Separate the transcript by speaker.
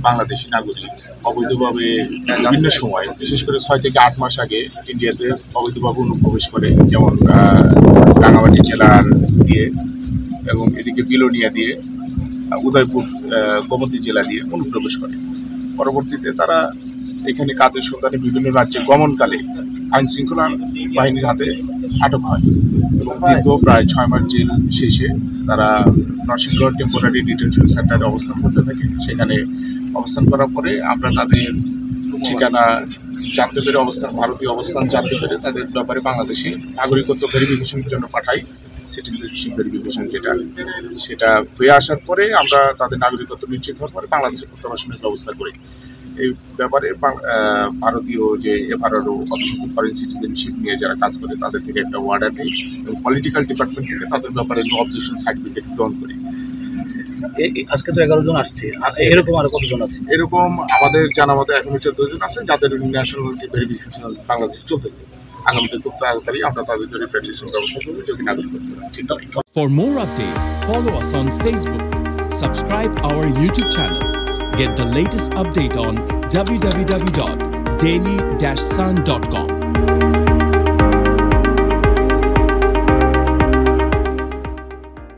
Speaker 1: বাংলাদেশি নাগরিক অবৈধভাবে বিভিন্ন সময় বিশেষ করে ৬ থেকে ৮ মাস আগে ইন্ডিয়াতে অবৈধভাবে অনুপ্রবেশ করে, যেমন রাঙামাটি জেলার দিয়ে এবং এদিকে বিলোনিয়া দিয়ে উদয়পুর গোমতী জেলা দিয়ে অনুপ্রবেশ করে। পরবর্তীতে তারা এখানে কাজের সন্ধানে বিভিন্ন রাজ্যে গমনকালে আইনশৃঙ্খলা বাহিনীর হাতে আটক হয় এবং দীর্ঘ প্রায় ৬ মাস জেল শেষে তারা নরসিংগড় টেম্পোরারি ডিটেনশন সেন্টারে অবস্থান করতে থাকে। সেখানে অবস্থান করার পরে আমরা তাদের ঠিকানা জানতে পেরে ভারতীয় অবস্থান জানতে পেরে তাদের ব্যাপারে বাংলাদেশি নাগরিকত্ব ভেরিফিকেশনের জন্য পাঠাই। সিটিজেনশিপ ভেরিফিকেশন সেটা হয়ে আসার পরে আমরা তাদের নাগরিকত্ব নিশ্চিত হওয়ার পরে বাংলাদেশে প্রত্যাবাসনের ব্যবস্থা করি। এই ব্যাপারে ভারতীয় যে FRO office of foreign citizenship নিয়ে যারা কাজ করে তাদের থেকে একটা অর্ডার নেই এবং পলিটিক্যাল ডিপার্টমেন্ট থেকে তাদের ব্যাপারে নো অবজেকশন সার্টিফিকেট গ্রহণ করি।
Speaker 2: আজকে তো ১১ জন আসছে, এরকম আরো কতজন আছে?
Speaker 1: এরকম আমাদের জানা মতো এখনো ১৪ জন আছে যাদের ন্যাশনালিটি ভেরিফিকেশন বাংলাদেশে চলতেছে। আগামীতে খুব তাড়াতাড়ি আমরা তাদের জন্য রেজিস্ট্রেশন ব্যবস্থা করবো যদি নাগরিকত্ব ঠিক হয়।
Speaker 3: For more updates, follow us on Facebook, subscribe our YouTube channel, get the latest update on www.daily-sun.com.